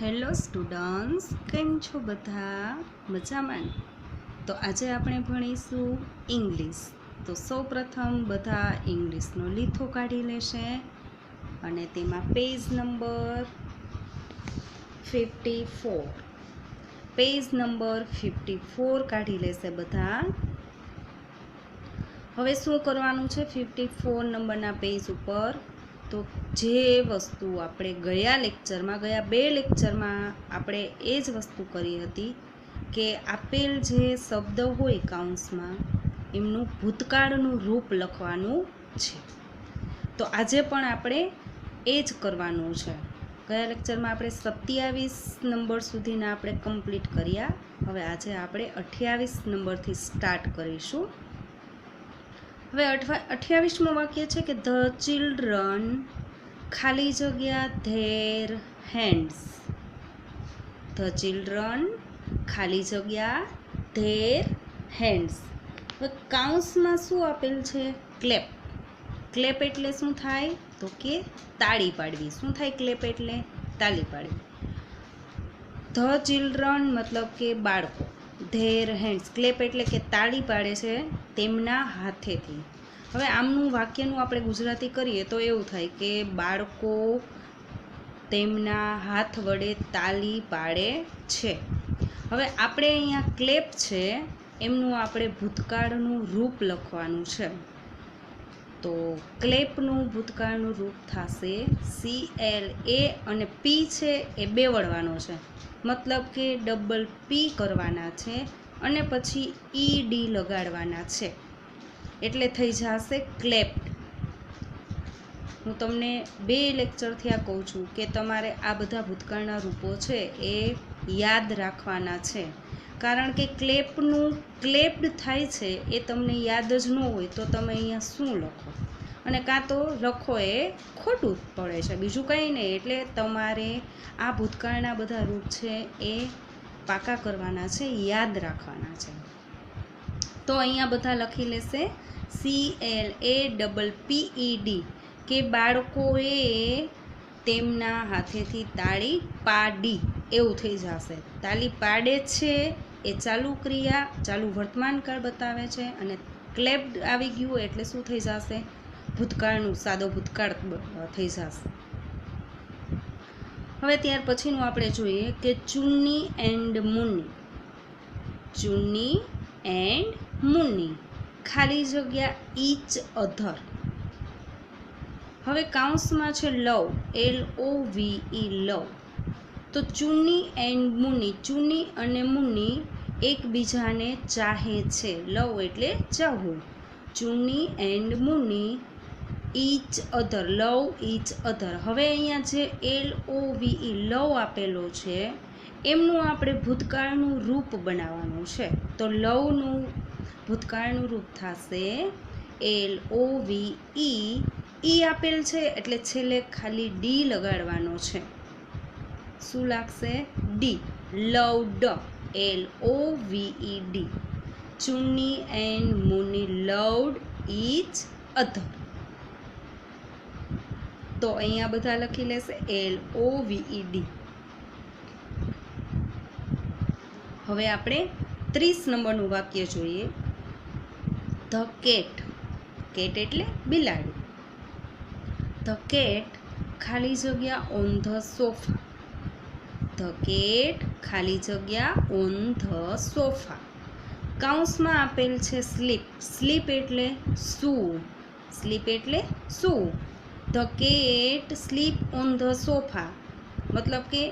Hello students, કેમ છો બધા? મજામાં? તો આજે આપણે ભણીશું ઇંગ્લિશ. તો સૌપ્રથમ બધા ઇંગ્લિશનો લીથો કાઢી લેશે અને તેમાં પેજ નંબર 54 કાઢી લેશે બધા. હવે શું કરવાનું છે 54 નંબરના પેજ ઉપર? તો જે વસ્તુ આપણે ગયા બે લેક્ચરમાં આપણે એ જ વસ્તુ કરી હતી કે આપેલ જે શબ્દ હોય કાઉન્સમાં એમનું ભૂતકાળનું રૂપ લખવાનું છે. તો આજે પણ આપણે એ જ કરવાનું છે. ગયા લેક્ચરમાં આપણે 27 નંબર સુધીના આપણે કમ્પ્લીટ કર્યા. હવે આજે આપણે 28 નંબરથી સ્ટાર્ટ કરીશું. હવે 28મું વાક્ય છે કે ધ ચિલ્ડ્રન ખાલી જગ્યા ધેર હેન્ડ્સ. ધ ચિલ્ડ્રન ખાલી જગ્યા ધેર હેન્ડ્સ. હવે કાઉન્સમાં શું આપેલ છે? ક્લેપ. ક્લેપ એટલે શું થાય? તો કે તાળી પાડવી. શું થાય ક્લેપ એટલે? તાળી પાડવી. ધ ચિલ્ડ્રન મતલબ કે બાળકો. ધેર હેન્ડ્સ ક્લેપ એટલે કે તાળી પાડે છે તેમના હાથેથી. હવે આમનું વાક્યનું આપણે ગુજરાતી કરીએ તો એવું થાય કે બાળકો તેમના હાથ વડે તાળી પાડે છે. હવે આપણે અહીંયા ક્લેપ છે એમનું આપણે ભૂતકાળનું રૂપ લખવાનું છે. તો ક્લેપનું ભૂતકાળનું રૂપ થશે CLA અને P છે એ બે વળવાનો છે. મતલબ કે ડબલ P કરવાના છે અને પછી ED લગાડવાના છે એટલે થઈ જશે ક્લેપ્ડ. હું તમને બે લેક્ચરથી આ કહું છું કે તમારે આ બધા ભૂતકાળના રૂપો છે એ યાદ રાખવાના છે. કારણ કે ક્લેપ્ડ થાય છે એ તમને યાદ જ ન હોય તો તમે અહીંયા શું લખો અને કાં તો લખો એ ખોટું પડે છે, બીજું કંઈ નહીં. એટલે તમારે આ ભૂતકાળના બધા રૂપ છે એ પાકા કરવાના છે, યાદ રાખવાના છે. તો અહીંયા બધા લખી લેશે CLAPPED કે બાળકોએ તેમના હાથેથી તાળી પાડી એવું થઈ જશે. તાળી પાડે છે એ ચાલુ ક્રિયા, ચાલુ વર્તમાનકાળ બતાવે છે અને ક્લેપ્ડ આવી ગયું એટલે શું થઈ જશે? ભૂતકાળનું સાદો ભૂતકાળ થઈ જશે. હવે ત્યાર પછીનું આપણે જોઈએ કે ચુન્ની એન્ડ મુન્ની. ચુન્ની એન્ડ મુન્ની ખાલી જગ્યા ઈચ અધર. હવે કાઉન્સમાં છે લવ, LOVE લવ. તો ચુન્ની એન્ડ મુન્ની, ચુન્ની અને મુન્ની એકબીજાને ચાહે છે. લવ એટલે ચાહવું. Chunni and Munni each other, love each other. હવે અહીંયા જે LOVE લવ આપેલો છે એમનું આપણે ભૂતકાળનું રૂપ બનાવવાનું છે. તો લવનું ભૂતકાળનું રૂપ થશે LOVE. ઈ આપેલ છે એટલે છેલ્લે ખાલી ડી લગાડવાનો છે. શું લાગશે? D. Loved, LOVED. ચુન્ની and Munni loved each other. તો અહીંયા બધા લખી લેશે LOVED. હવે આપણે 30 નંબરનું વાક્ય જોઈએ. The cat. કેટ એટલે બિલાડી. ધ કેટ ખાલી જગ્યા on the sofa. The cat ખાલી જગ્યા ઓન ધ સોફા. કાઉન્સમાં આપેલ છે સ્લીપ. સ્લીપ એટલે સૂવું. સ્લીપ એટલે સૂવું. The cat sleep on the sofa મતલબ કે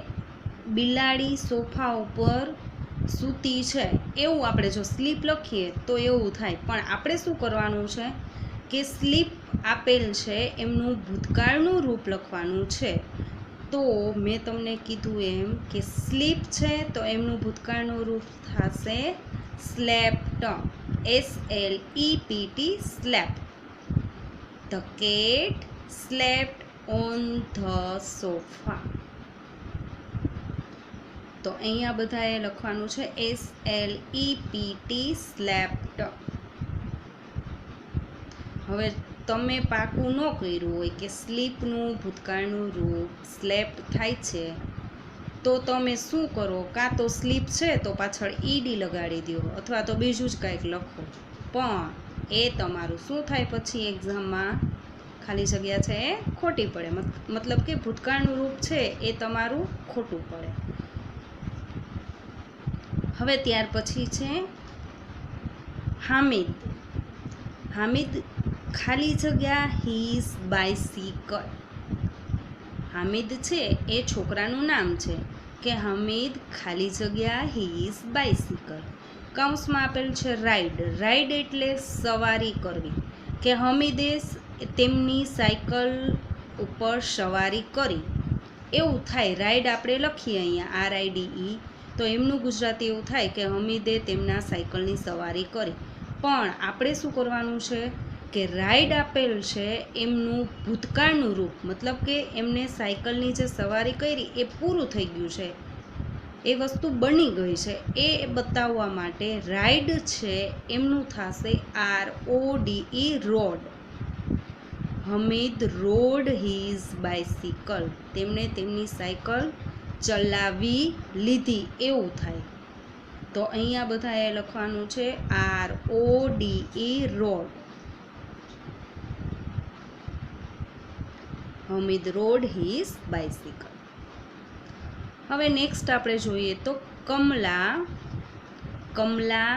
બિલાડી સોફા ઉપર સૂતી છે એવું આપણે જો સ્લીપ લખીએ તો એવું થાય. પણ આપણે શું કરવાનું છે કે સ્લીપ આપેલ છે એમનું ભૂતકાળનું રૂપ લખવાનું છે. તો મેં તમને કીધું એમ કે સ્લીપ છે તો એમનું ભૂતકાળનું રૂપ થશે slept, SLEPT slept. The cat slept on the sofa. તો અહીંયા બધાએ લખવાનું છે SLEPT સ્લેપ્ટ. હવે તમે પાકું ન કર્યું હોય કે સ્લીપનું ભૂતકાળનું રૂપ સ્લેપ્ટ થાય છે તો તમે શું કરો, કાં તો સ્લીપ છે તો પાછળ ઈડી લગાડી દો અથવા તો બીજું જ કાંઈક લખો, પણ એ તમારું શું થાય પછી એક્ઝામમાં ખાલી જગ્યા છે એ ખોટી પડે, મતલબ કે ભૂતકાળનું રૂપ છે એ તમારું ખોટું પડે. હવે ત્યાર પછી છે હામિદ. હામિદ ખાલી જગ્યા હીઝ બાઇસિકલ. હામિદ છે એ છોકરાનું નામ છે કે હામિદ ખાલી જગ્યા હીઝ બાઇસિકલ. કૌંસમાં આપેલ છે રાઇડ. રાઇડ એટલે સવારી કરવી, કે હામિદે તેમની સાયકલ ઉપર સવારી કરી, એવું થાય. રાઇડ આપણે લખીએ અહીંયા RIDE, તો એમનું ગુજરાતી એવું થાય કે હામિદે તેમના સાયકલની સવારી કરી. પણ આપણે શું કરવાનું છે કે રાઇડ આપેલ છે એમનું ભૂતકાળનું રૂપ, મતલબ કે એમને સાયકલની જે સવારી કરી એ પૂરું થઈ ગયું છે, એ વસ્તુ બની ગઈ છે, એ બતાવવા માટે રાઇડ છે એમનું થશે RODE, road. Hamid road his bicycle. તેમણે તેમની સાયકલ ચલાવી લીધી, એવું થાય. તો અહીંયા બધાએ લખવાનું છે RODE, road. Hamid road his bicycle. હવે નેક્સ્ટ આપણે જોઈએ તો કમલા. કમલા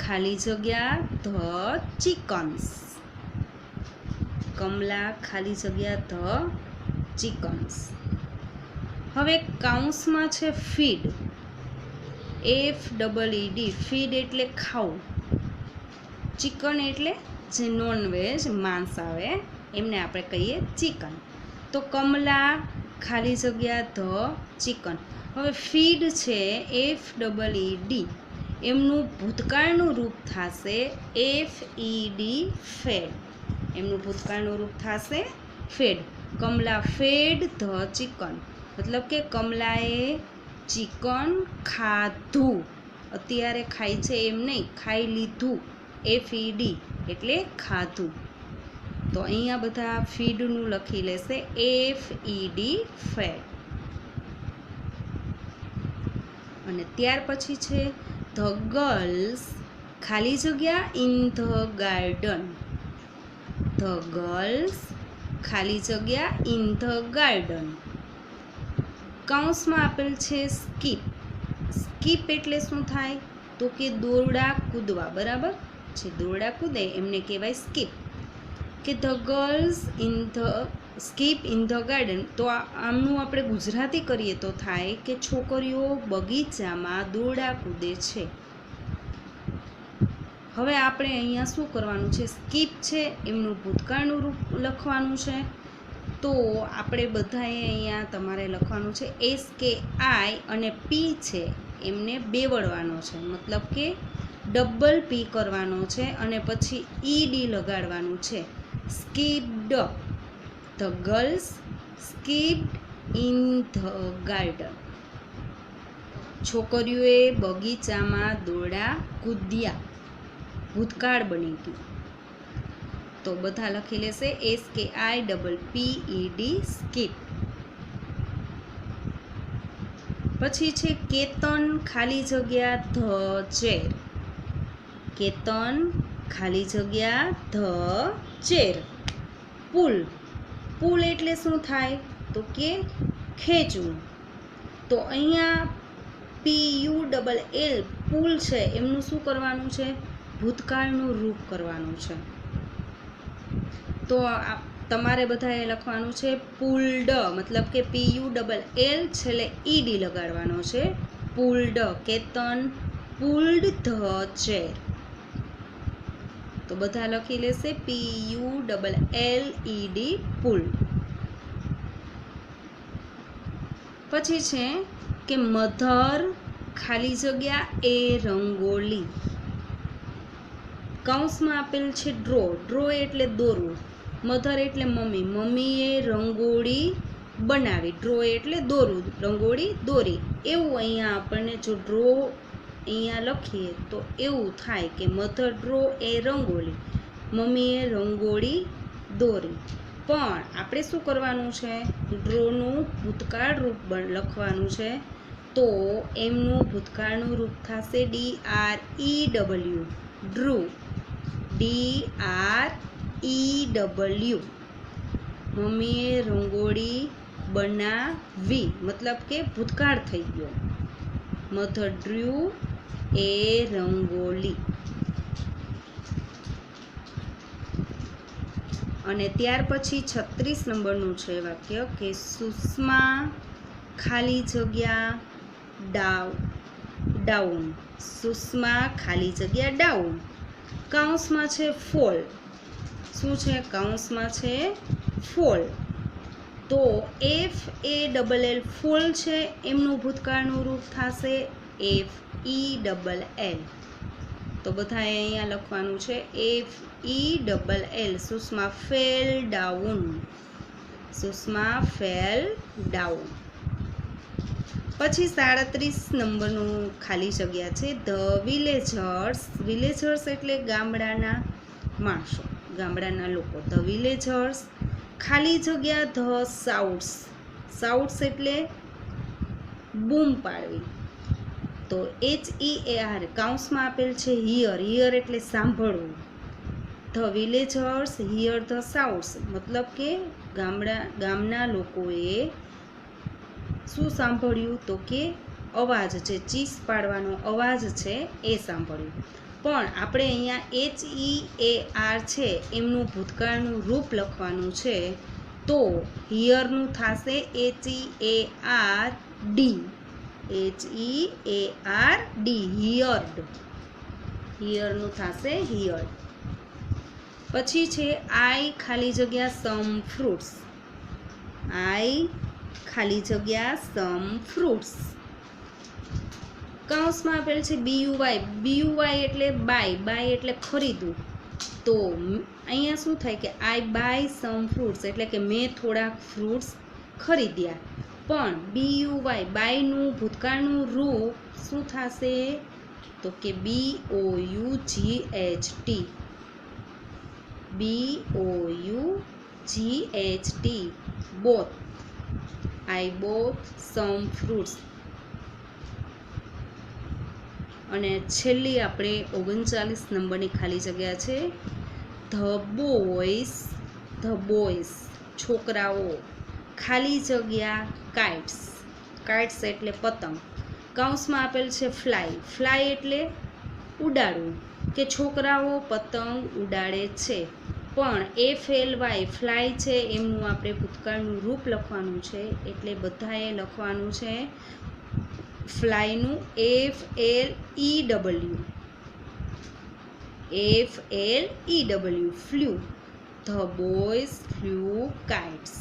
ખાલી જગ્યા ધ ચિકન્સ. કમલા ખાલી જગ્યા ધ ચિકન્સ. હવે કૌંસમાં છે ફીડ. FEED. ફીડ એટલે ખાવું. ચિકન એટલે જે નોનવેજ માંસ આવે એમને આપણે કહીએ ચિકન. તો કમલા ખાલી જગ્યા ધ ચિકન. હવે ફીડ છે FEED, એમનું ભૂતકાળનું રૂપ થશે FED, ફેડ. એમનું ભૂતકાળનું રૂપ થશે fed. Kamala fed the chicken, મતલબ કે કમલાએ ચિકન ખાધું. અત્યારે ખાય છે એમ નહીં, ખાઈ લીધું. FED એટલે ખાધું. તો અહીંયા બધા ફીડનું લખી લેશે FED, ફેડ. અને ત્યાર પછી છે ધ ગર્લ્સ ખાલી જગ્યા in the garden. The girls ખાલી જગ્યા ઇન ધ ગાર્ડન. કૌંસમાં આપેલ છે સ્કીપ. સ્કીપ એટલે શું થાય તો કે દોરડા કૂદવા, બરાબર? જે દોરડા કૂદે એમને કહેવાય સ્કીપ. કે the girls in the skip in the garden. તો આમનું આપણે ગુજરાતી કરીએ તો થાય કે છોકરીઓ બગીચામાં દોરડા કૂદે છે. હવે આપણે અહીંયા શું કરવાનું છે, સ્કીપ છે એમનું ભૂતકાળનું રૂપ લખવાનું છે. તો આપણે બધાએ અહીંયા તમારે લખવાનું છે SKI અને P છે એમને બેવડવાનો છે, મતલબ કે ડબલ P કરવાનો છે અને પછી ED લગાડવાનું છે. Skipped. The girls skipped in the garden. છોકરીઓએ બગીચામાં દોરડા કૂદ્યા. ભૂતકાળ બની ગયું. તો બધા લખી લેશે SKIPPED, સ્કીપ. પછી છે કેતન ખાલી જગ્યા ધ ચેર. કેતન ખાલી જગ્યા ધ ચેર. પુલ. પુલ એટલે શું થાય તો કે ખેંચવું. તો અહીંયા PULL, પુલ છે એમનું શું કરવાનું છે, ભૂતકાળનું રૂપ કરવાનું છે. તો તમારે બધાએ લખવાનું છે પુલ્ડ, મતલબ કે PULL છેલ્લે ED લગાડવાનો છે. Pulled. Ketan pulled the chair. તો બધા લખી લેશે PULLED, પુલ. પછી છે કે મધર ખાલી જગ્યા એ રંગોલી. કૌંસમાં આપેલ છે ડ્રો. ડ્રો એટલે દોરવું. મધર એટલે મમ્મી. મમ્મીએ રંગોળી બનાવી. ડ્રો એટલે દોરવું, રંગોળી દોરી. એવું અહીંયા આપણને જો ડ્રો અહીંયા લખીએ તો એવું થાય કે મધર ડ્રો એ રંગોળી, મમ્મીએ રંગોળી દોરી. પણ આપણે શું કરવાનું છે, ડ્રોનું ભૂતકાળ રૂપ લખવાનું છે. તો એમનું ભૂતકાળનું રૂપ થશે DREW, ડ્રુ. DREW. મમ્મીએ રંગોળી બનાવી, મતલબ કે ભૂતકાળ થઈ ગયો. મધર ડ્રુ એ રંગોળી. અને ત્યાર પછી 36 નંબરનું છે વાક્ય કે સુષ્મા ખાલી જગ્યા ડાઉન. સુષ્મા ખાલી જગ્યા ડાઉન. કૌંસમાં છે ફોલ. શું છે? કૌંસમાં છે ફોલ. તો FALL ફોલ છે, એમનું ભૂતકાળનું રૂપ થશે FELL. તો બધાએ અહીંયા લખવાનું છે FELL. Sushma fell down. Sushma fell down. પછી 37 નંબરનું ખાલી જગ્યા છે ધ વિલેજર્સ. વિલેજર્સ એટલે ગામડાના માણસો, ગામડાના લોકો. ધ વિલેજર્સ ખાલી જગ્યા ધ સાઉટ્સ. સાઉટ્સ એટલે બૂમ પાડવી. તો HEAR કૌંસમાં આપેલ છે હિયર. હિયર એટલે સાંભળવું. ધ વિલેજર્સ હિયર ધ સાઉટ્સ, મતલબ કે ગામના લોકોએ શું સાંભળ્યું? તો કે અવાજ છે, ચીસ પાડવાનો અવાજ છે એ સાંભળ્યું. પણ આપણે અહીંયા HEAR છે એમનું ભૂતકાળનું રૂપ લખવાનું છે, તો હિયરનું થશે HEARD. HEARD, heard. હિયરનું થશે હિયર્ડ. પછી છે આઈ ખાલી જગ્યા સમ ફ્રૂટ્સ. આઈ ખાલી જગ્યા સમ ફ્રૂટ્સ. કૌંસમાં આપેલ છે BUY. BUY એટલે બાય. બાય એટલે ખરીદવું. તો અહીંયા શું થાય કે આઈ બાય સમ ફ્રૂટ્સ એટલે કે મેં થોડાક ફ્રૂટ્સ ખરીદ્યા. પણ BUY બાયનું ભૂતકાળનું રૂપ શું થશે? તો કે BOUGHT. BOUGHT, both. I bought some fruits. અને છેલ્લી આપણે 39 નંબરની ખાલી જગ્યા છે ધ બોયઝ, છોકરાઓ. ખાલી જગ્યા કાઇટ્સ. કાઇટ્સ એટલે પતંગ. કૌંસમાં આપેલ છે ફ્લાય. ફ્લાય એટલે ઉડાડવું, કે છોકરાઓ પતંગ ઉડાડે છે. પણ FLY ફ્લાય છે એમનું આપણે ભૂતકાળનું રૂપ લખવાનું છે, એટલે બધાએ લખવાનું છે ફ્લાયનું FLEW. Flew. The boys flew kites.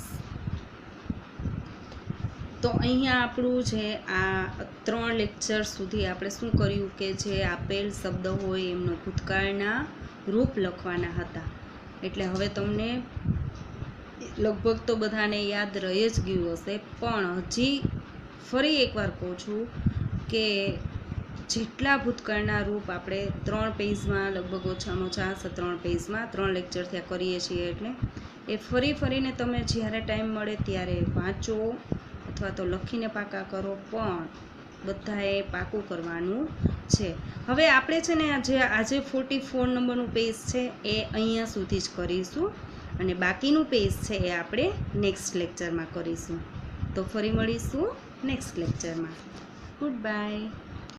તો અહીંયા આપણું છે આ 3 લેક્ચર સુધી આપણે શું કર્યું કે જે આપેલ શબ્દ હોય એમનો ભૂતકાળના રૂપ લખવાના હતા. એટલે હવે તમને લગભગ તો બધાને યાદ રહી જ ગયું હશે, પણ હજી ફરી એકવાર કહું છું કે જેટલા ભૂતકાળના રૂપ આપણે 3 પેજમાં, લગભગ ઓછામાં ઓછા 3 પેજમાં 3 લેક્ચર ત્યાં કરીએ છીએ, એટલે એ ફરીને તમે જ્યારે ટાઈમ મળે ત્યારે વાંચો અથવા તો લખીને પાકા કરો, પણ બધાએ પાકું કરવાનું છે. હવે આપણે છે ને આજે 44 નંબરનું પેજ છે એ અહીંયા સુધી જ કરીશું, અને બાકીનું પેજ છે એ આપણે નેક્સ્ટ લેક્ચરમાં કરીશું. તો ફરી મળીશું નેક્સ્ટ લેક્ચરમાં. Good bye.